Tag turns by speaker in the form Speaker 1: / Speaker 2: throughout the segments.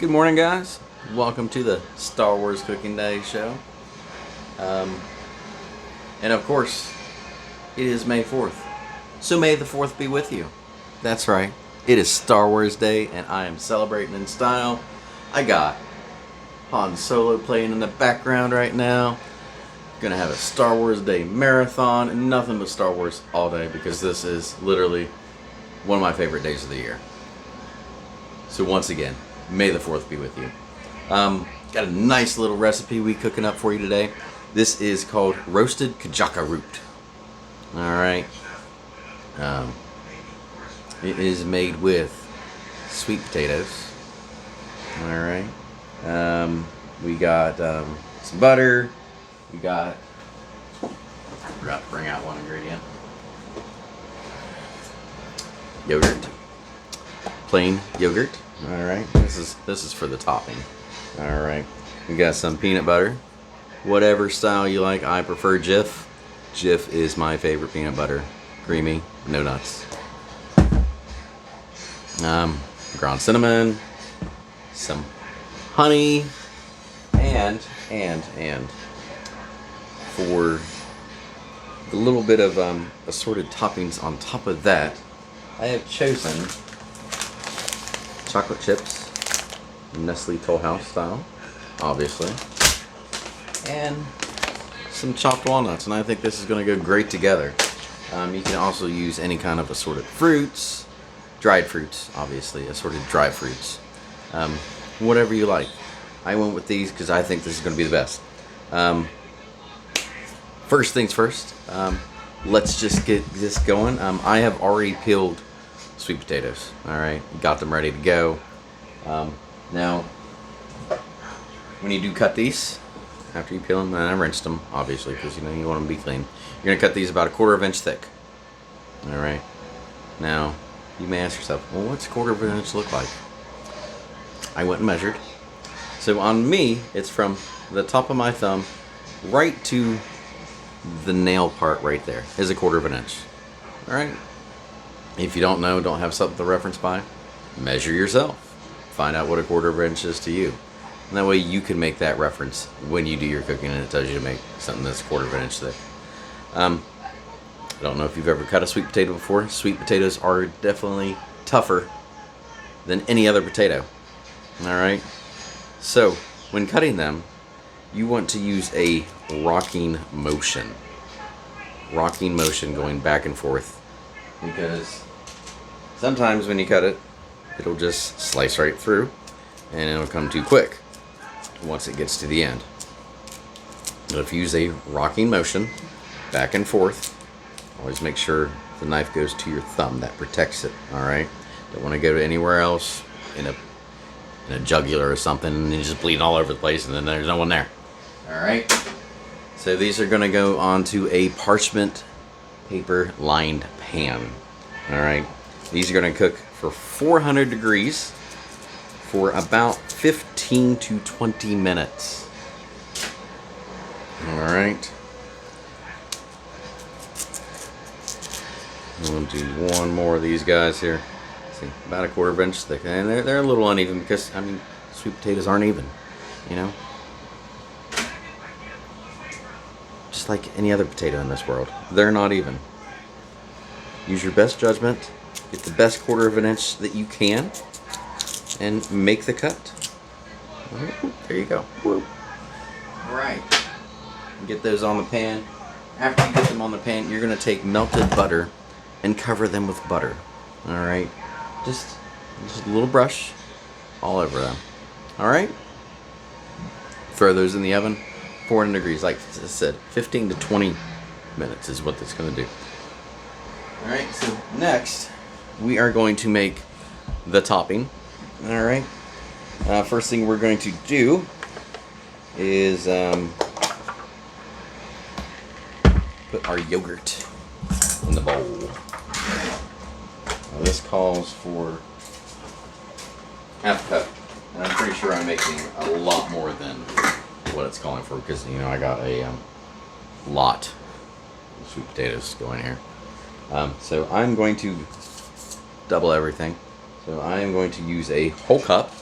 Speaker 1: Good morning, guys. Welcome to the Star Wars Cooking Day show. And of course, it is May 4th. So may the 4th be with you. That's right. It is Star Wars Day, and I am celebrating in style. I got Han Solo playing in the background right now. Gonna have a Star Wars Day marathon, and nothing but Star Wars all day because this is literally one of my favorite days of the year. So once again, may the 4th be with you. Got a nice little recipe we cooking up for you today. This is called roasted Kajaka root. Alright. It is made with sweet potatoes. Alright. We got some butter. We got... forgot to bring out one ingredient. Yogurt. Plain yogurt. Alright. This is for the topping. Alright. We got some peanut butter. Whatever style you like. I prefer Jif. Jif is my favorite peanut butter. Creamy, no nuts. Ground cinnamon, some honey, and for a little bit of assorted toppings on top of that, I have chosen chocolate chips, Nestle Toll House style, obviously, and some chopped walnuts, and I think this is going to go great together. You can also use any kind of assorted fruits, dried fruits, obviously, assorted dried fruits, whatever you like. I went with these because I think this is going to be the best. First things first, let's just get this going. I have already peeled sweet potatoes, alright, got them ready to go. Now, when you do cut these, after you peel them, and I rinsed them, obviously, because you want them to be clean. You're going to cut these about 1/4 inch thick. Alright. Now, you may ask yourself, well, what's 1/4 inch look like? I went and measured. So on me, it's from the top of my thumb right to the nail part right there is 1/4 inch. Alright? If you don't know, don't have something to reference by, measure yourself. Find out what 1/4 inch is to you. And that way you can make that reference when you do your cooking, and it tells you to make something that's 1/4 inch thick. I don't know if you've ever cut a sweet potato before. Sweet potatoes are definitely tougher than any other potato. Alright? So, when cutting them, you want to use a rocking motion. Rocking motion going back and forth. Because sometimes when you cut it, it'll just slice right through, and it'll come too quick once it gets to the end. But if you use a rocking motion, back and forth, always make sure the knife goes to your thumb. That protects it, alright? Don't want to go to anywhere else in a jugular or something, and you're just bleeding all over the place, and then there's no one there. Alright? So these are going to go onto a parchment paper lined pan. Alright? These are going to cook for 400 degrees for about 15 to 20 minutes. Alright. We'll do one more of these guys here. See, about 1/4 inch thick. And they're a little uneven because, I mean, sweet potatoes aren't even, you know? Just like any other potato in this world. They're not even. Use your best judgment. Get the best 1/4 inch that you can. And make the cut. There you go. Alright. Get those on the pan. After you get them on the pan, you're going to take melted butter and cover them with butter. Alright? Just a little brush all over them. Alright? Throw those in the oven. 400 degrees, like I said, 15 to 20 minutes is what that's going to do. Alright, so next we are going to make the topping. Alright? First thing we're going to do is put our yogurt in the bowl. Now this calls for half a cup, and I'm pretty sure I'm making a lot more than what it's calling for because, you know, I got a lot of sweet potatoes going here. So I'm going to double everything. So I am going to use a whole cup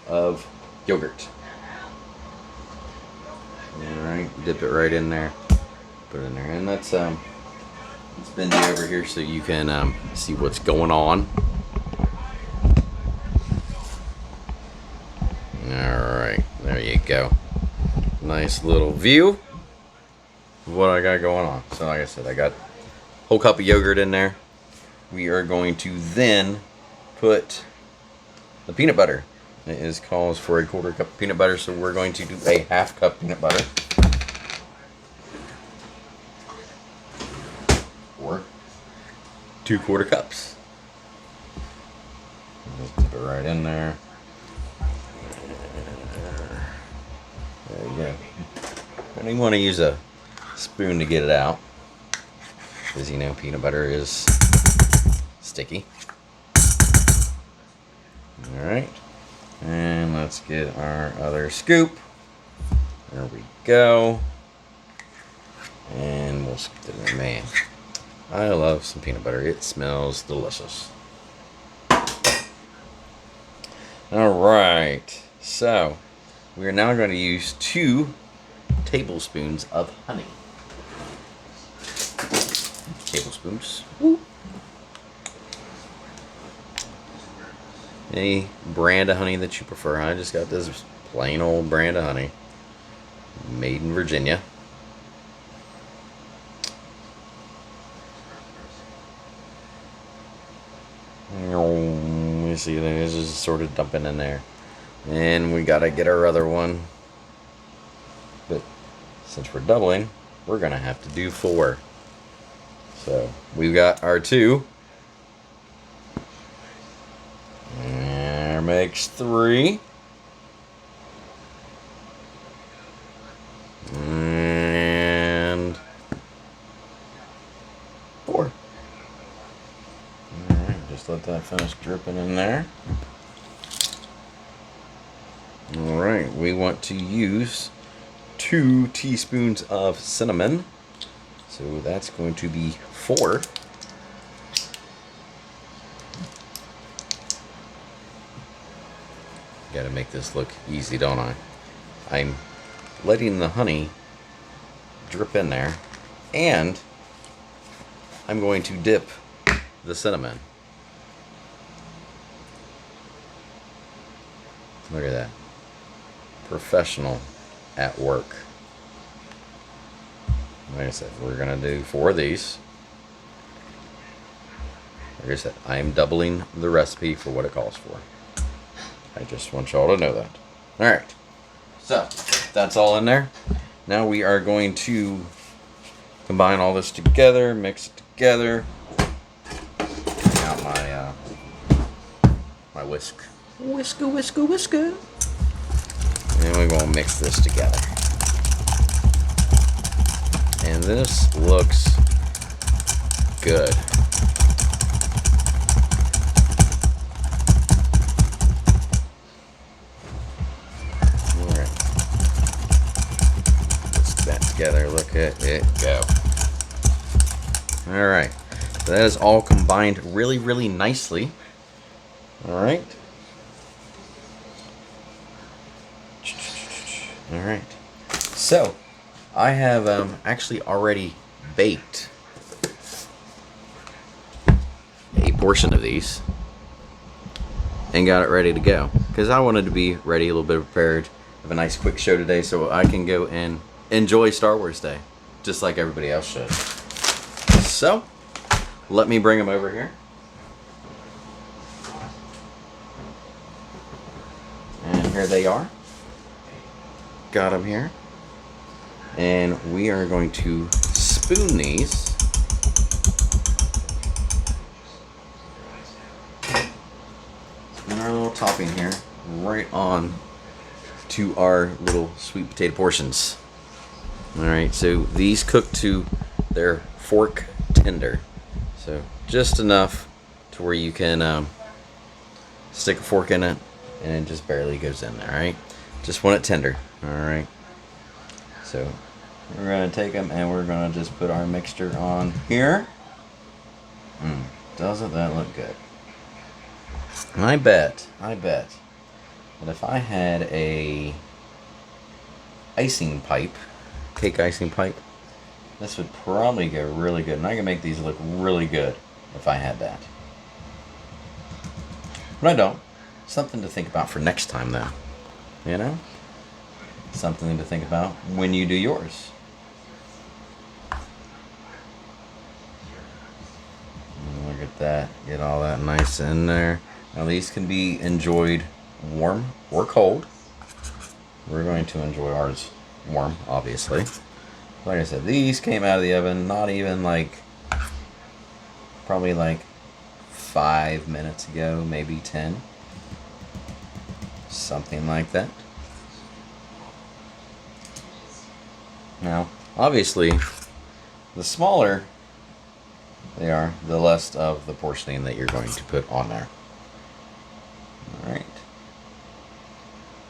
Speaker 1: of yogurt. Alright, dip it right in there. Put it in there. And let's bend you over here so you can see what's going on. Alright, there you go. Nice little view of what I got going on. So like I said, I got a whole cup of yogurt in there. We are going to then put the peanut butter. It calls for a 1/4 cup of peanut butter, so we're going to do a 1/2 cup peanut butter. Or 2/4 cups. Just dip it right in there. There you go. And you want to use a spoon to get it out, because you know peanut butter is sticky. Alright, and let's get our other scoop. There we go. And we'll scoop it in there. Man, I love some peanut butter. It smells delicious. Alright, so we are now going to use 2 tablespoons of honey. Tablespoons. Woo. Any brand of honey that you prefer. I just got this plain old brand of honey. Made in Virginia. You see, it's just sort of dumping in there. And we gotta get our other one. But since we're doubling, we're gonna have to do 4. So we've got our 2. There makes 3. And 4. Alright, just let that finish dripping in there. Alright, we want to use 2 teaspoons of cinnamon. So that's going to be 4. Gotta make this look easy, don't I? I'm letting the honey drip in there, and I'm going to dip the cinnamon. Look at that. Professional at work. Like I said, we're gonna do 4 of these. Like I said, I am doubling the recipe for what it calls for. I just want y'all to know that. Alright, so that's all in there. Now we are going to combine all this together, mix it together. Bring out my whisk. Whisker. And we're going to mix this together. And this looks good. Together, look at it go. Alright, so that is all combined really, really nicely. Alright. Alright, so I have actually already baked a portion of these and got it ready to go, because I wanted to be ready, a little bit prepared, have a nice quick show today so I can go and enjoy Star Wars Day, just like everybody else should. So, let me bring them over here. And here they are. Got them here. And we are going to spoon these. And our little topping here, right on to our little sweet potato portions. Alright, so these cook to their fork tender. So just enough to where you can stick a fork in it and it just barely goes in there, alright? Just want it tender, alright? So we're going to take them and we're going to just put our mixture on here. Doesn't that look good? I bet And if I had a icing pipe, cake icing pipe, this would probably go really good. And I can make these look really good if I had that. But I don't. Something to think about for next time, though. You know? Something to think about when you do yours. Look at that. Get all that nice in there. Now these can be enjoyed warm or cold. We're going to enjoy ours warm, obviously. Like I said, these came out of the oven not even like, probably like 5 minutes ago, maybe 10. Something like that. Now, obviously, the smaller they are, the less of the porcelain that you're going to put on there. Alright.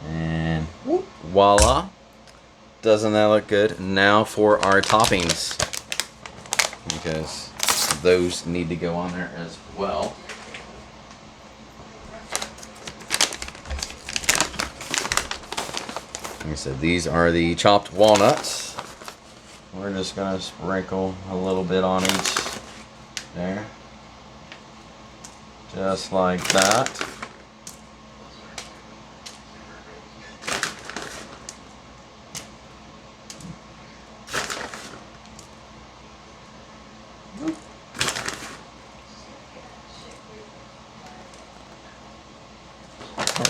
Speaker 1: And whoop, voila. Doesn't that look good? Now for our toppings, because those need to go on there as well. Like I said, these are the chopped walnuts. We're just going to sprinkle a little bit on each there. Just like that.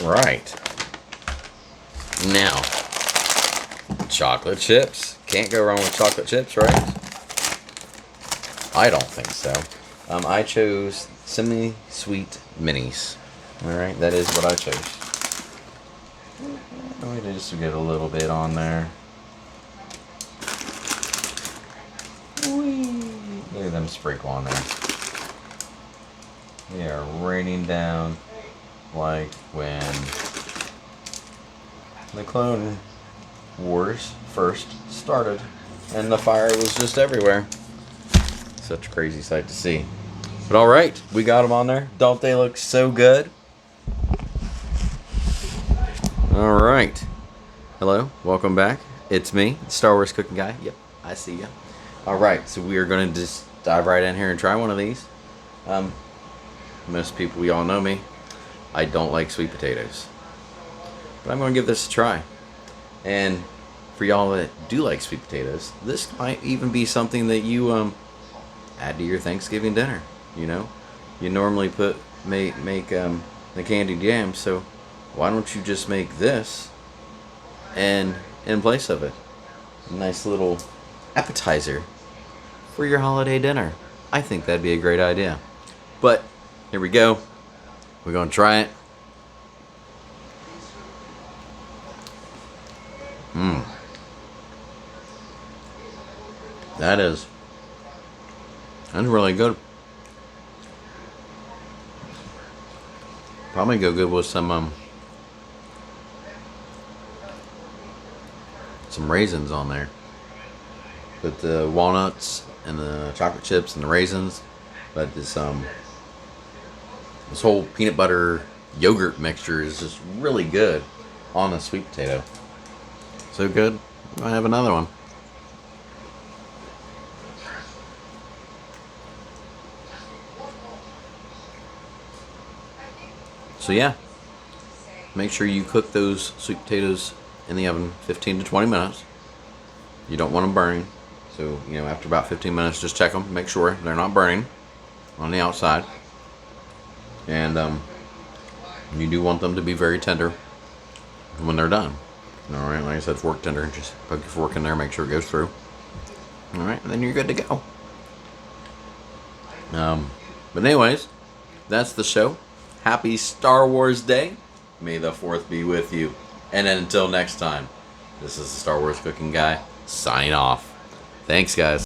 Speaker 1: All right. Now, chocolate chips. Can't go wrong with chocolate chips, right? I don't think so. I chose semi-sweet minis. Alright, that is what I chose. Let me just get a little bit on there. Whee! Look at them sprinkle on there. They are raining down like when the Clone Wars first started and the fire was just everywhere. Such a crazy sight to see. But alright, we got them on there. Don't they look so good? Alright. Hello, welcome back. It's me, Star Wars Cooking Guy. Yep, I see ya. Alright, so we are going to just dive right in here and try one of these. Most people, we all know me. I don't like sweet potatoes. But I'm going to give this a try. And for y'all that do like sweet potatoes, this might even be something that you add to your Thanksgiving dinner. You know, you normally make the candied yams, so why don't you just make this and in place of it, a nice little appetizer for your holiday dinner. I think that'd be a great idea. But here we go. We're gonna try it. That's really good. Probably go good with some raisins on there. Put the walnuts and the chocolate chips and the raisins, but this whole peanut butter yogurt mixture is just really good on a sweet potato. So good. I have another one. So yeah, make sure you cook those sweet potatoes in the oven 15 to 20 minutes. You don't want them burning. So, you know, after about 15 minutes, just check them, make sure they're not burning on the outside. And you do want them to be very tender when they're done. All right, like I said, fork tender. Just poke your fork in there, make sure it goes through. All right, and then you're good to go. But anyways, that's the show. Happy Star Wars Day. May the 4th be with you. And until next time, this is the Star Wars Cooking Guy, signing off. Thanks, guys.